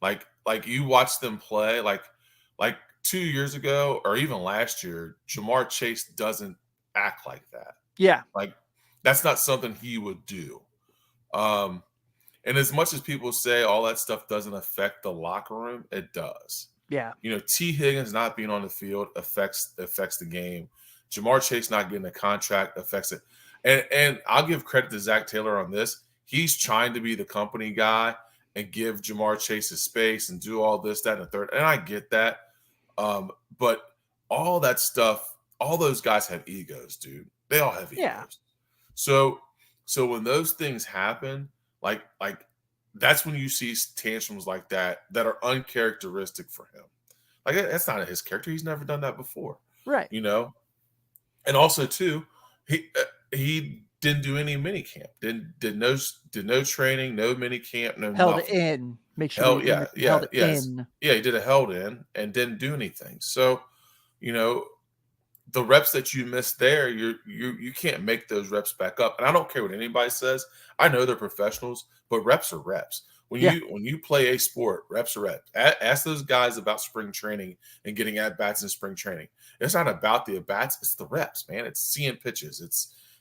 Like you watch them play, like 2 years ago or even last year, Jamar Chase doesn't act like that. yeah, Like that's not something he would do. Um, and as much as people say all that stuff doesn't affect the locker room, it does. yeah, T. Higgins not being on the field affects the game. Jamar Chase not getting a contract affects it. And I'll give credit to Zach Taylor on this. He's trying to be the company guy and give Jamar Chase his space and do all this, that, and the third. And I get that. But all that stuff, all those guys have egos, dude. They all have egos. yeah. So when those things happen, like that's when you see tantrums like that are uncharacteristic for him. Like that's not his character. He's never done that before, Right. And also too, he didn't do any mini camp. Did no training, no mini camp, no Held nothing. in. Make sure Held held in. Yeah, he did a held in and didn't do anything. So, the reps that you missed there, you can't make those reps back up. And I don't care what anybody says. I know they're professionals, but reps are reps. When you play a sport, reps are reps. Ask those guys about spring training and getting at bats in spring training. It's not about the at bats; it's the reps, man. It's seeing pitches.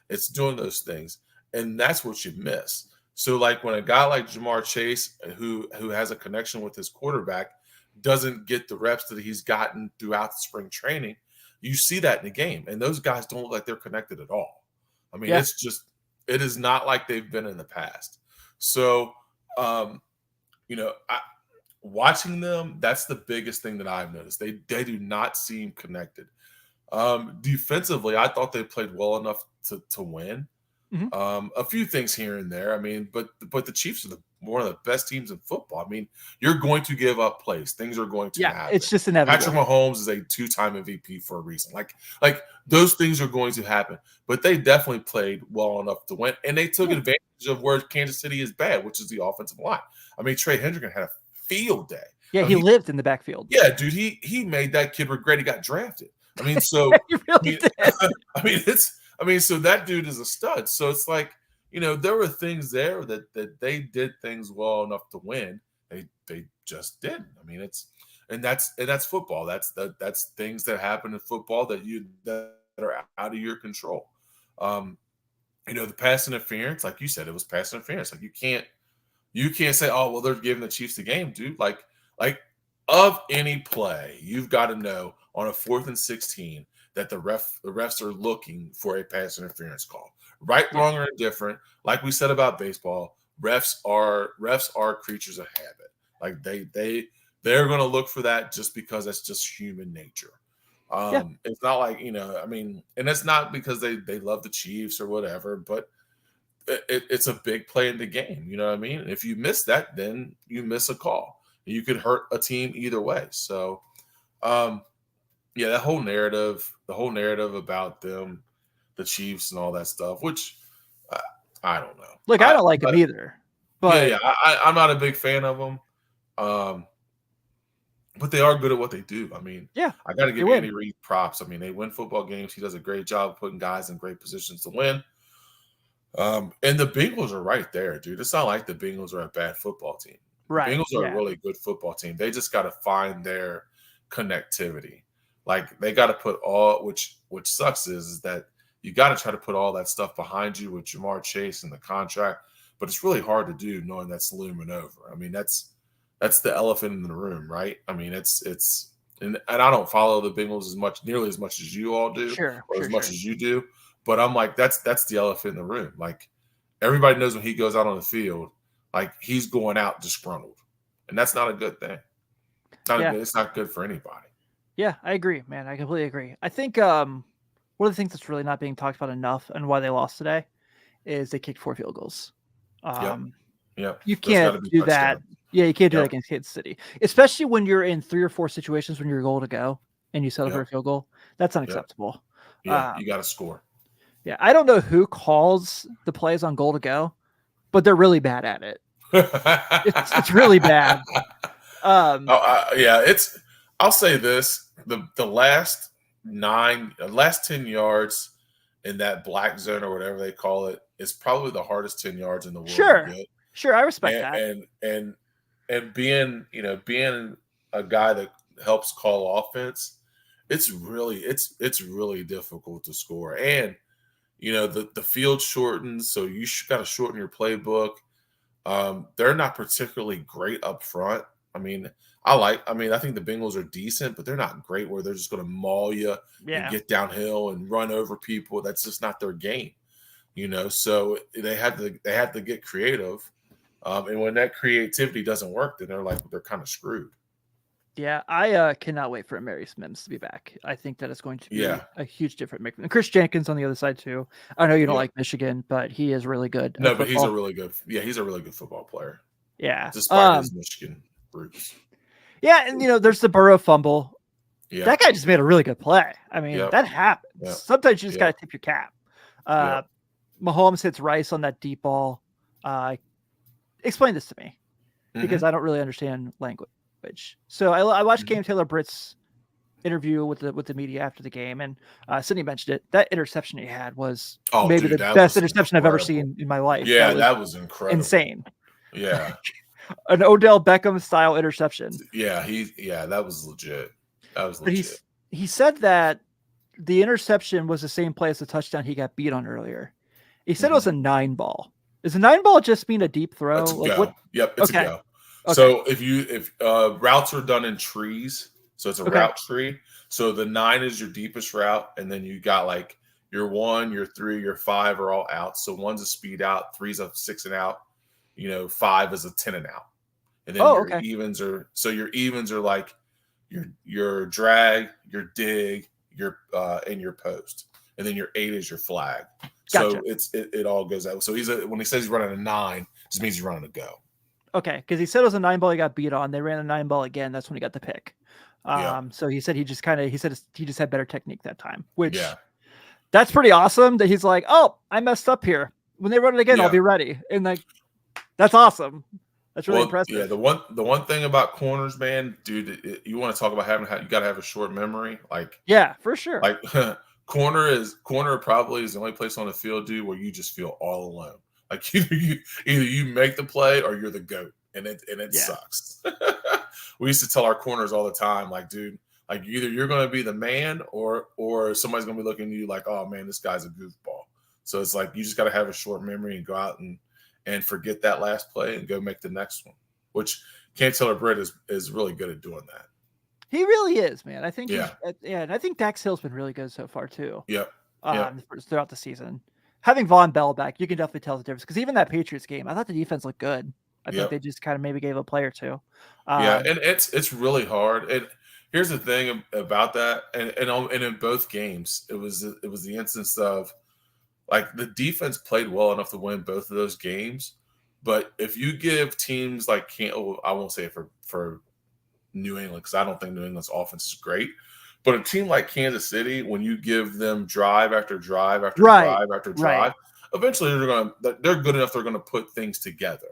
It's doing those things, and that's what you miss. So, like when a guy like Jamar Chase, who has a connection with his quarterback, doesn't get the reps that he's gotten throughout the spring training, you see that in the game, and those guys don't look like they're connected at all. I mean, it is not like they've been in the past. So, watching them, that's the biggest thing that I've noticed. They do not seem connected. Defensively, I thought they played well enough to win. Mm-hmm. A few things here and there. I mean, but the Chiefs are one of the best teams in football. I mean, you're going to give up plays. Things are going to happen. It's just inevitable. Patrick Mahomes is a 2-time MVP for a reason. Like those things are going to happen. But they definitely played well enough to win, and they took advantage of where Kansas City is bad, which is the offensive line. I mean, Trey Hendrickson had a field day. Yeah, he lived in the backfield. Yeah, dude, he made that kid regret he got drafted. I mean, so he really did. So that dude is a stud. So it's like, there were things there that they did things well enough to win. They just didn't. I mean, that's football. That's things that happen in football that are out of your control. The pass interference, like you said, it was pass interference. Like you can't say, oh well, they're giving the Chiefs the game, dude. Like of any play, you've got to know on a 4th and 16 that the refs are looking for a pass interference call. Right, wrong, or indifferent. Like we said about baseball, refs are creatures of habit. Like they're going to look for that just because that's just human nature. It's not like, and it's not because they love the Chiefs or whatever, but it's a big play in the game. You know what I mean? And if you miss that, then you miss a call. You could hurt a team either way. So, the whole narrative about them, the Chiefs and all that stuff, which I don't know. Look, I don't like them either. But I'm not a big fan of them. But they are good at what they do. I mean, I got to give Andy Reid props. I mean, they win football games. He does a great job of putting guys in great positions to win. And the Bengals are right there, dude. It's not like the Bengals are a bad football team. Right. The Bengals are a really good football team. They just got to find their connectivity. Like they got to put which sucks is that you got to try to put all that stuff behind you with Jamar Chase and the contract, but it's really hard to do knowing that's looming over. I mean, that's the elephant in the room, right? I mean, and I don't follow the Bengals nearly as much as you all do, as much as you do. But I'm like, that's the elephant in the room. Like, everybody knows when he goes out on the field, like he's going out disgruntled, and that's not a good thing. It's not good for anybody. Yeah, I agree, man. I completely agree. I think one of the things that's really not being talked about enough and why they lost today is they kicked 4 field goals. Yep. You can't do that. Yeah, you can't do that against Kansas City, especially when you're in 3 or 4 situations when you're goal to go and you settle for a field goal. That's unacceptable. Yeah, you got to score. Yeah, I don't know who calls the plays on goal to go, but they're really bad at it. It's really bad. I'll say this: the last 10 yards in that black zone or whatever they call it is probably the hardest 10 yards in the world. Sure, I respect that. And being a guy that helps call offense, it's really difficult to score. And the field shortens, so you got to shorten your playbook. They're not particularly great up front. I think the Bengals are decent, but they're not great where they're just going to maul you and get downhill and run over people. That's just not their game, So they have to get creative, and when that creativity doesn't work, then they're kind of screwed. Yeah, I cannot wait for Mary Mims to be back. I think that is going to be a huge difference. And Chris Jenkins on the other side too. I know you don't like Michigan, but he is really good. No, but he's a really good football player. Yeah, despite his Michigan roots. Yeah, and there's the Burrow fumble. Yeah, that guy just made a really good play. I mean, that happens. Yep. Sometimes you just got to tip your cap. Mahomes hits Rice on that deep ball. Explain this to me, because I don't really understand language. So I watched Cam Taylor-Britt's interview with the media after the game, and Cincy mentioned it. That interception he had was maybe the best interception I've ever seen in my life. Yeah, that was incredible. Insane. Yeah. An Odell Beckham style interception. Yeah, that was legit. But he said that the interception was the same play as the touchdown he got beat on earlier. He said it was a 9 ball. Is a 9 ball just mean a deep throw? It's a go. Yep, it's a go. Okay. So if routes are done in trees, so it's a route tree. So the 9 is your deepest route, and then you got like your 1, your 3, your 5 are all out. So 1's a speed out, 3's a 6 and out. 5 is a 10 and out. And then your evens are like your drag, your dig, your and your post. And then your 8 is your flag. Gotcha. So it all goes out. So when he says he's running a 9, it just means he's running a go. Okay, because he said it was a 9 ball he got beat on. They ran a 9 ball again. That's when he got the pick. So he said he just had better technique that time, which that's pretty awesome that he's like, oh, I messed up here. When they run it again, I'll be ready. And that's awesome. That's really impressive. Yeah, the one thing about corners, man, dude, you want to talk about you got to have a short memory. For sure. Corner probably is the only place on the field, dude, where you just feel all alone. Either you make the play or you're the GOAT, and it sucks. We used to tell our corners all the time, dude, either you're going to be the man or somebody's going to be looking at you like, oh man, this guy's a goofball. So it's you just got to have a short memory and go out and forget that last play and go make the next one. Which Cam Taylor-Britt is really good at doing that. He really is, man. I think and I think Dax Hill's been really good so far too. Yep. Throughout the season. Having Von Bell back, you can definitely tell the difference, because even that Patriots game, I thought the defense looked good. I think they just kind of maybe gave a play or two. And it's really hard. And here's the thing about that, and in both games, it was the instance of the defense played well enough to win both of those games. But if you give teams I won't say it for New England, because I don't think New England's offense is great. But a team like Kansas City, when you give them drive after drive after drive after drive, eventually they're good enough. They're going to put things together,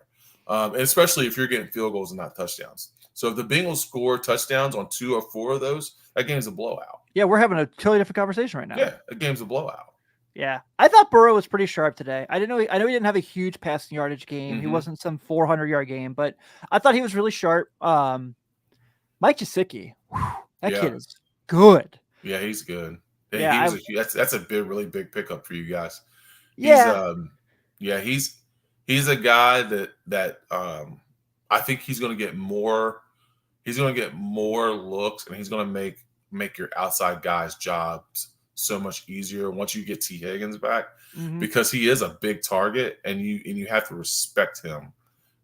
and especially if you're getting field goals and not touchdowns. So if the Bengals score touchdowns on 2 or 4 of those, that game's a blowout. Yeah, we're having a totally different conversation right now. Yeah, a game's a blowout. Yeah, I thought Burrow was pretty sharp today. I know he didn't have a huge passing yardage game. He wasn't some 400-yard game, but I thought he was really sharp. Mike Gesicki, kid is good. Yeah, he's good. Yeah, that's a really big pickup for you guys. He's a guy that I think he's going to get more. He's going to get more looks, and he's going to make your outside guys' jobs so much easier once you get T. Higgins back, Mm-hmm. because he is a big target, and you have to respect him,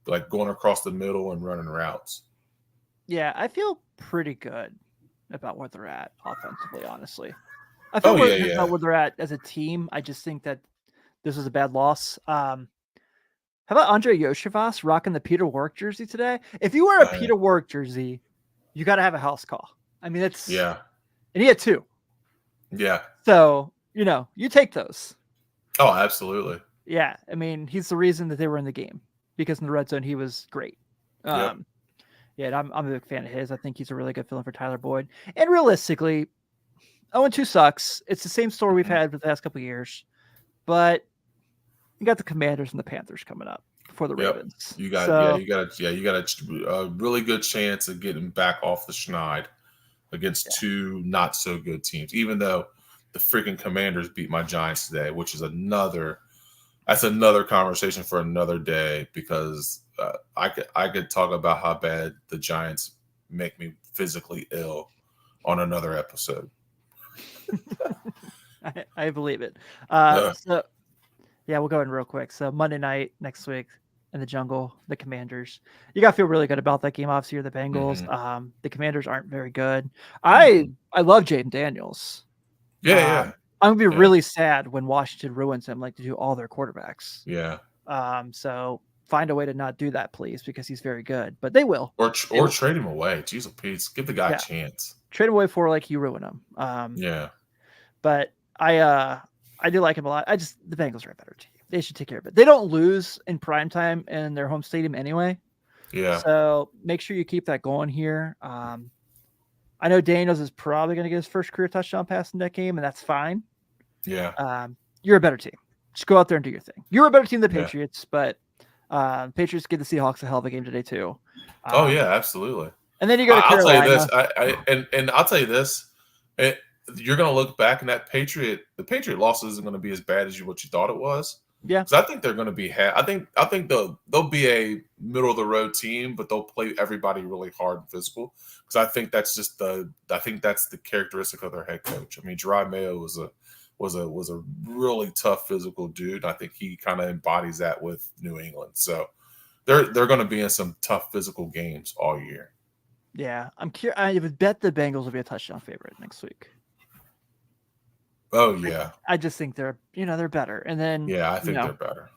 like going across the middle and running routes. Yeah, I feel pretty good about where they're at offensively, honestly. I feel Oh yeah, good about yeah. where they're at as a team. I just think that this was a bad loss. How about Andre Yoshivas rocking the Peter Work jersey today? If you wear a Uh, Peter Work jersey, you got to have a house call. I mean, yeah, and he had 2. yeah. So, you take those. Oh, absolutely. Yeah. I mean, he's the reason that they were in the game, because in the red zone, he was great. Yep. Yeah, and I'm a big fan of his. I think he's a really good fill-in for Tyler Boyd. And realistically, 0-2 sucks. It's the same story we've had for the past couple of years. But you got the Commanders and the Panthers coming up before the Yep. Ravens. You got So, you got a really good chance of getting back off the schneid against 2 not so good teams. Even though the freaking Commanders beat my Giants today, which is another conversation for another day, because I could talk about how bad the Giants make me physically ill on another episode. I believe it. Yeah. So, yeah, we'll go in real quick. So Monday night next week in the jungle, the Commanders. You got to feel really good about that game. Obviously, you're the Bengals. The Commanders aren't very good. I love Jaden Daniels. Yeah. I'm gonna be really sad when Washington ruins him, like to do all their quarterbacks. Yeah. So find a way to not do that, please, because he's very good. But they will. Or trade him away. Jeez, Pete, give the guy a chance. Trade him away for like you ruin him. Yeah. But I do like him a lot. The Bengals are a better team. They should take care of it. They don't lose in primetime in their home stadium anyway. Yeah. So make sure you keep that going here. I know Daniels is probably going to get his first career touchdown pass in that game, and that's fine. Yeah. You're a better team. Just go out there and do your thing. You're a better team than the Patriots, but Patriots give the Seahawks a hell of a game today too. Oh yeah, absolutely. And then you go to Carolina. I'll tell you this. And I'll tell you this. You're going to look back, and the Patriot loss isn't going to be as bad as what you thought it was. Yeah, because I think they're going to be. I think they'll be a middle of the road team, but they'll play everybody really hard and physical. Because I think that's the characteristic of their head coach. I mean, Gerard Mayo was a really tough physical dude. I think he kind of embodies that with New England. So they're going to be in some tough physical games all year. Yeah, I'm curious. I would bet the Bengals will be a touchdown favorite next week. Oh yeah, I just think they're better. And then I think they're better.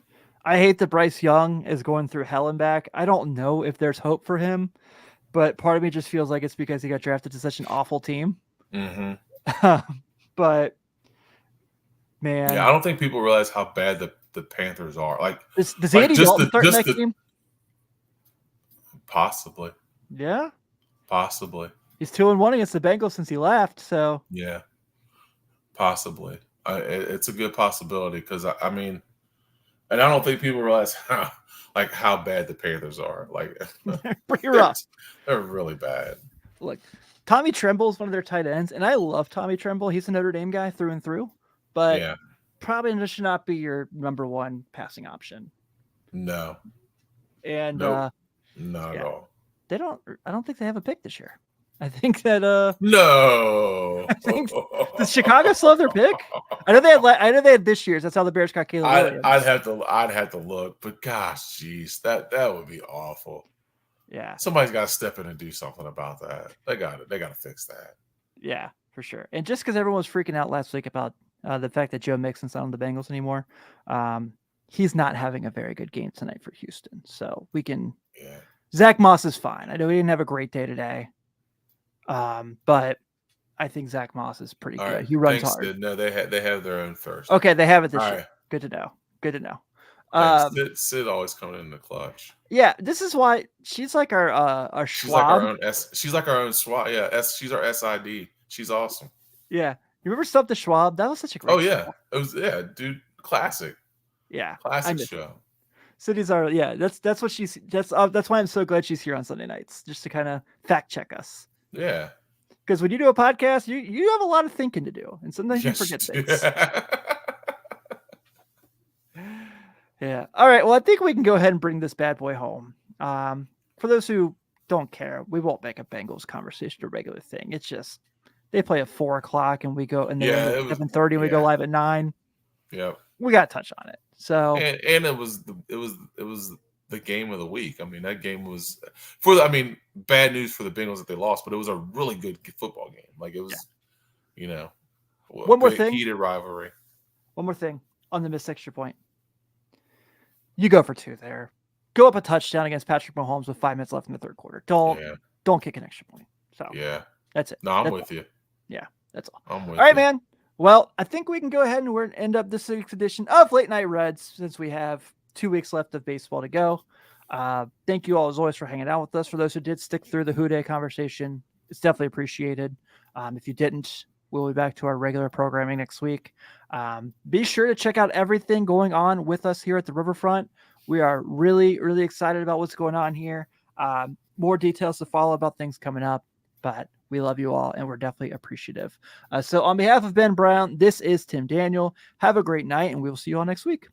I hate that Bryce Young is going through hell and back. I don't know if there's hope for him, but part of me just feels like it's because he got drafted to such an awful team. But man, yeah, I don't think people realize how bad the Panthers are. Like, does Andy Dalton start in that game? Possibly. Yeah. Possibly. He's 2-1 against the Bengals since he left. So yeah. Possibly. It's a good possibility, because I mean, and I don't think people realize how bad the Panthers are. Like, they're pretty rough. They're really bad. Look, Tommy Tremble is one of their tight ends, and I love Tommy Tremble. He's a Notre Dame guy through and through, but probably should not be your number one passing option. No. And not at all. I don't think they have a pick this year. I think that no. I think does Chicago still have their pick? I know they had this year's. That's how the Bears got Caleb Williams. I'd have to look, but gosh, geez, that would be awful. Yeah, somebody's got to step in and do something about that. They got to fix that. Yeah, for sure. And just because everyone was freaking out last week about the fact that Joe Mixon's not on the Bengals anymore, he's not having a very good game tonight for Houston. So we can. Yeah. Zach Moss is fine. I know he didn't have a great day today. But I think Zach Moss is pretty good. Right. He runs Thanks, hard. Sid. No, they have their own first. Okay, they have it this year. Right. Good to know. Sid always coming in the clutch. Yeah, this is why she's like our Schwab. She's like our own Schwab. Yeah, she's our SID. She's awesome. Yeah, you remember Stump the Schwab? That was such a great. Oh yeah, show. It was dude, classic. Yeah, classic show. Cities are that's what she's that's why I'm so glad she's here on Sunday nights, just to kind of fact check us. Yeah. Because when you do a podcast, you have a lot of thinking to do, and sometimes you forget things. Yeah. All right. Well, I think we can go ahead and bring this bad boy home. For those who don't care, we won't make a Bengals conversation a regular thing. It's just They play at 4:00 and we go, and they end at 7:30 and we yeah. go live at 9. Yep. We got to touch on it. So and it was the game of the week. I mean, that game was bad news for the Bengals that they lost, but it was a really good football game. Like it was, one more thing, heated rivalry. One more thing on the missed extra point. You go for 2 there. Go up a touchdown against Patrick Mahomes with 5 minutes left in the third quarter. Don't kick an extra point. So that's it. No, I'm that's with you. Yeah, that's all. I'm with all right, you. man. Well, I think we can go ahead and end up this week's edition of Late Night Reds since we have 2 weeks left of baseball to go. Thank you all as always for hanging out with us. For those who did stick through the Who Day conversation, it's definitely appreciated. If you didn't, we'll be back to our regular programming next week. Be sure to check out everything going on with us here at the Riverfront. We are really, really excited about what's going on here. More details to follow about things coming up, but we love you all, and we're definitely appreciative. So on behalf of Ben Brown, this is Tim Daniel. Have a great night, and we will see you all next week.